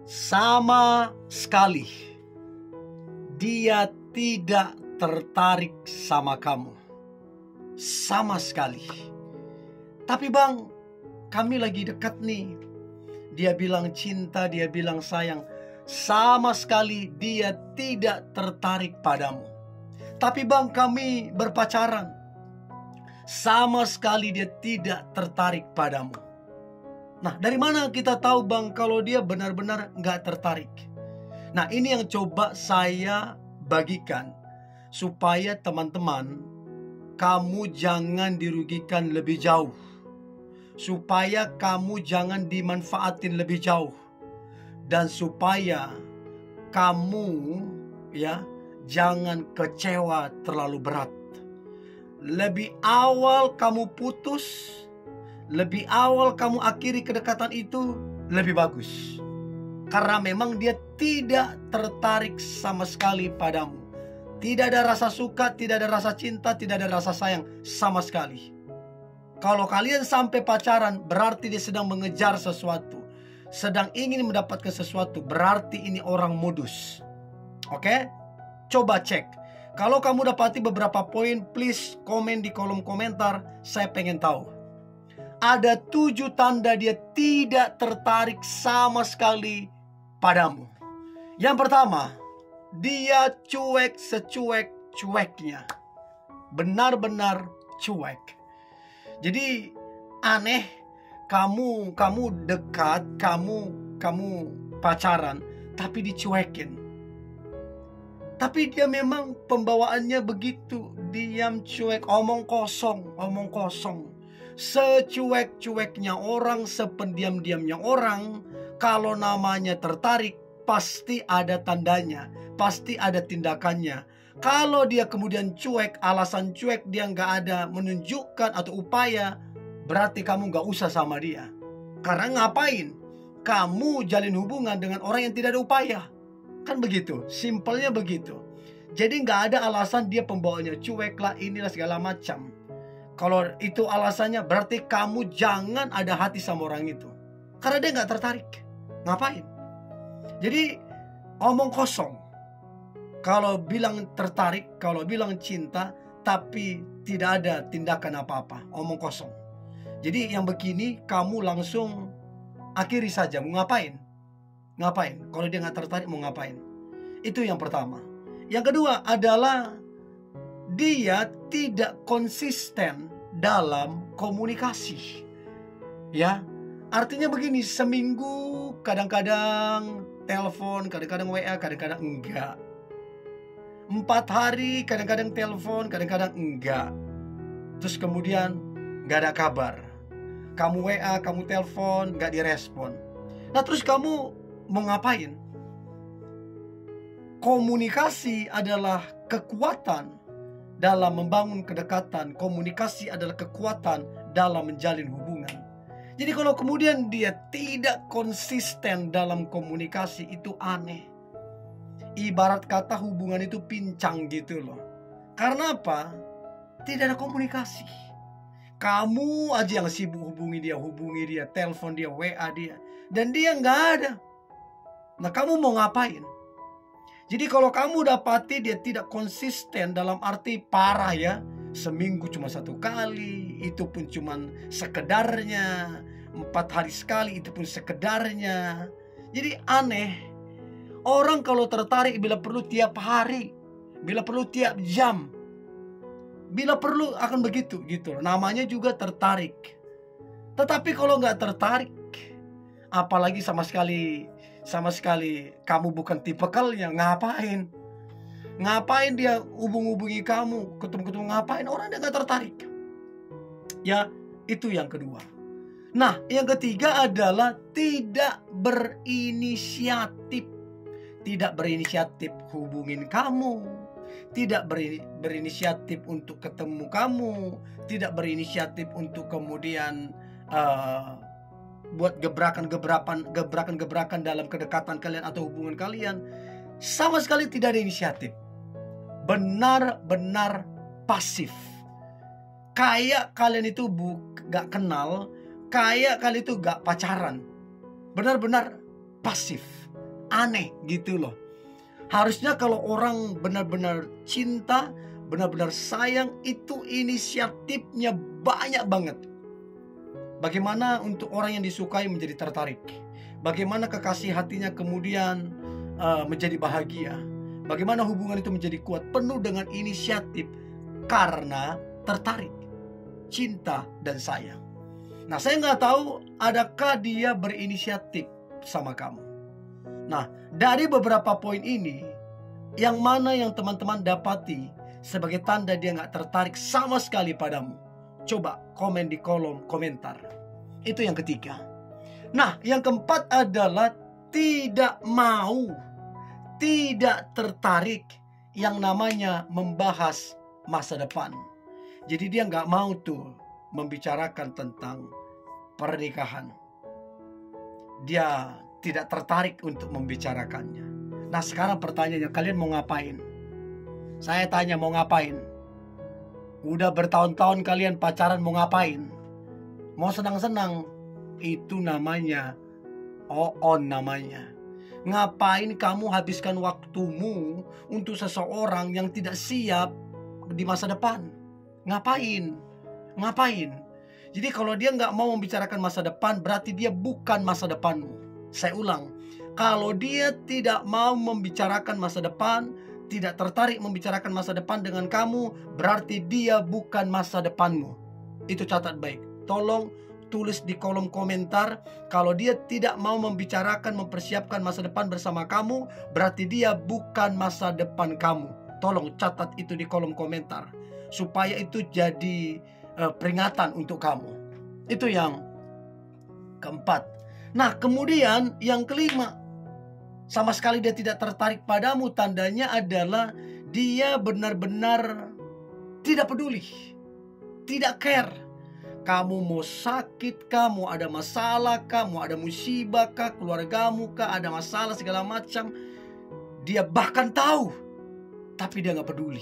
Sama sekali dia tidak tertarik sama kamu. Sama sekali. Tapi bang, kami lagi dekat nih. Dia bilang cinta, dia bilang sayang. Sama sekali dia tidak tertarik padamu. Tapi bang, kami berpacaran. Sama sekali dia tidak tertarik padamu. Nah, dari mana kita tahu bang kalau dia benar-benar nggak tertarik? Nah, ini yang coba saya bagikan supaya teman-teman kamu jangan dirugikan lebih jauh, supaya kamu jangan dimanfaatin lebih jauh, dan supaya kamu jangan kecewa terlalu berat. Lebih awal kamu putus, lebih awal kamu akhiri kedekatan itu lebih bagus. Karena memang dia tidak tertarik sama sekali padamu. Tidak ada rasa suka, tidak ada rasa cinta, tidak ada rasa sayang sama sekali. Kalau kalian sampai pacaran, berarti dia sedang mengejar sesuatu, sedang ingin mendapatkan sesuatu. Berarti ini orang modus. Oke? Coba cek. Kalau kamu dapati beberapa poin, please komen di kolom komentar. Saya pengen tahu. Ada 7 tanda dia tidak tertarik sama sekali padamu. Yang pertama, dia cuek secuek-cueknya. Benar-benar cuek. Jadi aneh, kamu dekat, kamu pacaran, tapi dicuekin. Tapi dia memang pembawaannya begitu, diam, cuek, omong kosong. Secuek-cueknya orang, sependiam-diamnya orang, kalau namanya tertarik, pasti ada tandanya, pasti ada tindakannya. Kalau dia kemudian cuek, alasan cuek dia nggak ada menunjukkan atau upaya, berarti kamu nggak usah sama dia. Karena ngapain? Kamu jalin hubungan dengan orang yang tidak ada upaya. Kan begitu, simpelnya begitu. Jadi nggak ada alasan dia pembawanya cuek lah, inilah segala macam. Kalau itu alasannya, berarti kamu jangan ada hati sama orang itu. Karena dia nggak tertarik. Ngapain? Jadi omong kosong. Kalau bilang tertarik, kalau bilang cinta, tapi tidak ada tindakan apa-apa, omong kosong. Jadi yang begini kamu langsung akhiri saja. Mau ngapain? Ngapain? Kalau dia nggak tertarik mau ngapain? Itu yang pertama. Yang kedua adalah dia tidak konsisten dalam komunikasi. Ya, artinya begini, seminggu kadang-kadang telepon, kadang-kadang WA, kadang-kadang enggak. 4 hari kadang-kadang telepon, kadang-kadang enggak. Terus kemudian nggak ada kabar. Kamu WA, kamu telepon, nggak direspon. Nah terus kamu mau ngapain? Komunikasi adalah kekuatan dalam membangun kedekatan. Komunikasi adalah kekuatan dalam menjalin hubungan. Jadi kalau kemudian dia tidak konsisten dalam komunikasi, itu aneh. Ibarat kata hubungan itu pincang gitu loh. Karena apa? Tidak ada komunikasi. Kamu aja yang sibuk hubungi dia, telepon dia, WA dia. Dan dia nggak ada. Nah kamu mau ngapain? Jadi kalau kamu dapati dia tidak konsisten dalam arti parah ya, seminggu cuma 1 kali, itu pun cuma sekedarnya, 4 hari sekali, itu pun sekedarnya. Jadi aneh. Orang kalau tertarik bila perlu tiap hari, bila perlu tiap jam, bila perlu akan begitu gitu. Namanya juga tertarik. Tetapi kalau nggak tertarik, apalagi sama sekali kamu bukan tipikalnya, ngapain? Ngapain dia hubungi kamu, ketemu-ketemu, ngapain? Orang dia nggak tertarik. Ya, itu yang kedua. Nah, yang ketiga adalah tidak berinisiatif. Tidak berinisiatif hubungin kamu, tidak berinisiatif untuk ketemu kamu, tidak berinisiatif untuk kemudian buat gebrakan-gebrakan dalam kedekatan kalian atau hubungan kalian. Sama sekali tidak ada inisiatif. Benar-benar pasif. Kayak kalian itu gak kenal, kayak kalian itu gak pacaran. Benar-benar pasif. Aneh gitu loh. Harusnya kalau orang benar-benar cinta, benar-benar sayang, itu inisiatifnya banyak banget. Bagaimana untuk orang yang disukai menjadi tertarik? Bagaimana kekasih hatinya kemudian menjadi bahagia? Bagaimana hubungan itu menjadi kuat? Penuh dengan inisiatif karena tertarik, cinta, dan sayang. Nah, saya nggak tahu adakah dia berinisiatif sama kamu. Nah, dari beberapa poin ini, yang mana yang teman-teman dapati sebagai tanda dia nggak tertarik sama sekali padamu? Coba komen di kolom komentar. Itu yang ketiga. Nah, yang keempat adalah tidak mau, tidak tertarik yang namanya membahas masa depan. Jadi dia nggak mau tuh membicarakan tentang pernikahan. Dia tidak tertarik untuk membicarakannya. Nah, sekarang pertanyaannya, kalian mau ngapain? Saya tanya, mau ngapain? Udah bertahun-tahun kalian pacaran, mau ngapain? Mau senang-senang? Itu namanya on namanya. Ngapain kamu habiskan waktumu untuk seseorang yang tidak siap di masa depan? Ngapain? Ngapain? Jadi kalau dia nggak mau membicarakan masa depan, berarti dia bukan masa depanmu. Saya ulang, kalau dia tidak mau membicarakan masa depan, tidak tertarik membicarakan masa depan dengan kamu, berarti dia bukan masa depanmu. Itu catat baik. Tolong tulis di kolom komentar, kalau dia tidak mau membicarakan, mempersiapkan masa depan bersama kamu, berarti dia bukan masa depan kamu. Tolong catat itu di kolom komentar, supaya itu jadi peringatan untuk kamu. Itu yang keempat. Nah, kemudian yang kelima, sama sekali dia tidak tertarik padamu. Tandanya adalah dia benar-benar tidak peduli, tidak care. Kamu mau sakit, kamu ada masalah, kamu ada musibah kah, keluargamu kah, ada masalah segala macam, dia bahkan tahu, tapi dia gak peduli.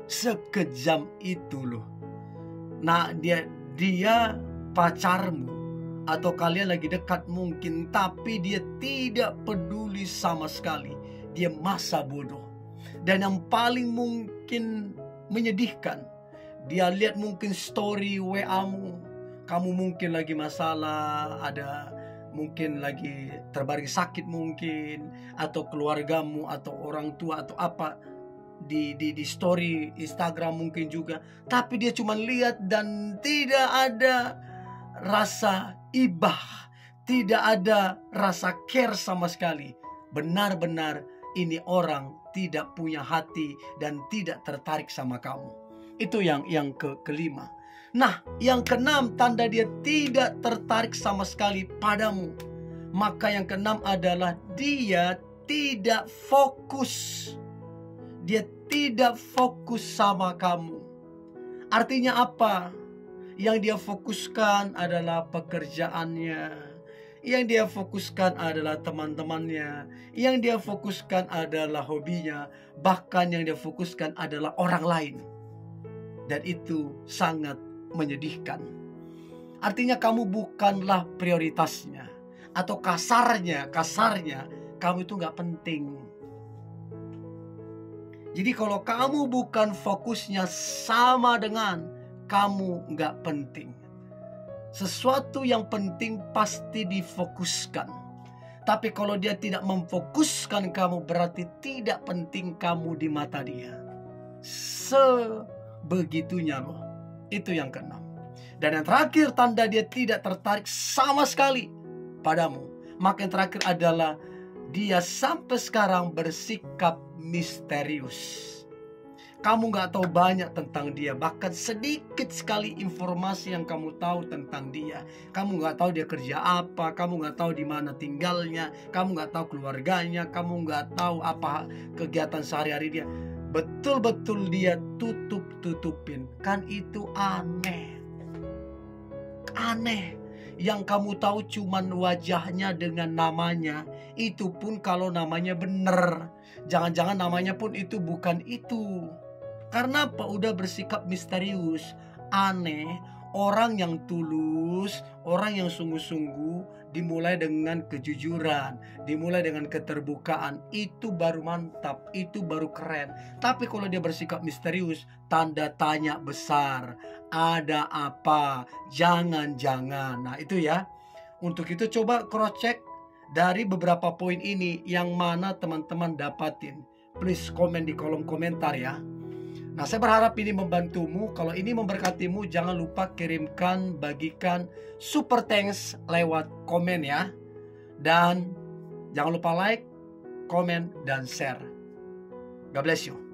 Sekejam itu loh. Nah, dia pacarmu, atau kalian lagi dekat mungkin, tapi dia tidak peduli sama sekali. Dia masa bodoh. Dan yang paling mungkin menyedihkan, dia lihat mungkin story WA-mu, kamu mungkin lagi masalah, ada mungkin lagi terbaring sakit mungkin, atau keluargamu atau orang tua atau apa, di story Instagram mungkin juga, tapi dia cuma lihat dan tidak ada rasa ibah, tidak ada rasa care sama sekali. Benar-benar ini orang tidak punya hati dan tidak tertarik sama kamu. Itu yang kelima. Nah, yang keenam, tanda dia tidak tertarik sama sekali padamu. Maka yang keenam adalah dia tidak fokus. Dia tidak fokus sama kamu. Artinya apa? Yang dia fokuskan adalah pekerjaannya. Yang dia fokuskan adalah teman-temannya. Yang dia fokuskan adalah hobinya. Bahkan yang dia fokuskan adalah orang lain. Dan itu sangat menyedihkan. Artinya kamu bukanlah prioritasnya. Atau kasarnya kamu itu gak penting. Jadi kalau kamu bukan fokusnya sama dengan kamu gak penting. Sesuatu yang penting pasti difokuskan. Tapi kalau dia tidak memfokuskan kamu, berarti tidak penting kamu di mata dia. Sebegitunya loh. Itu yang keenam. Dan yang terakhir, tanda dia tidak tertarik sama sekali padamu. Maka yang terakhir adalah dia sampai sekarang bersikap misterius. Kamu gak tahu banyak tentang dia. Bahkan sedikit sekali informasi yang kamu tahu tentang dia. Kamu gak tahu dia kerja apa. Kamu gak tahu di mana tinggalnya. Kamu gak tahu keluarganya. Kamu gak tahu apa kegiatan sehari-hari dia. Betul-betul dia tutup-tutupin. Kan itu aneh. Aneh. Yang kamu tahu cuman wajahnya dengan namanya. Itu pun kalau namanya benar. Jangan-jangan namanya pun itu bukan itu. Karena apa? Udah bersikap misterius, aneh, Orang yang tulus, orang yang sungguh-sungguh, dimulai dengan kejujuran, dimulai dengan keterbukaan, itu baru mantap, itu baru keren. Tapi kalau dia bersikap misterius, tanda tanya besar, ada apa, jangan-jangan. Nah itu ya. Untuk itu coba cross check dari beberapa poin ini yang mana teman-teman dapatin. Please komen di kolom komentar ya. Nah, saya berharap ini membantumu. Kalau ini memberkatimu, jangan lupa kirimkan, bagikan super thanks lewat komen ya. Dan jangan lupa like, komen, dan share. God bless you.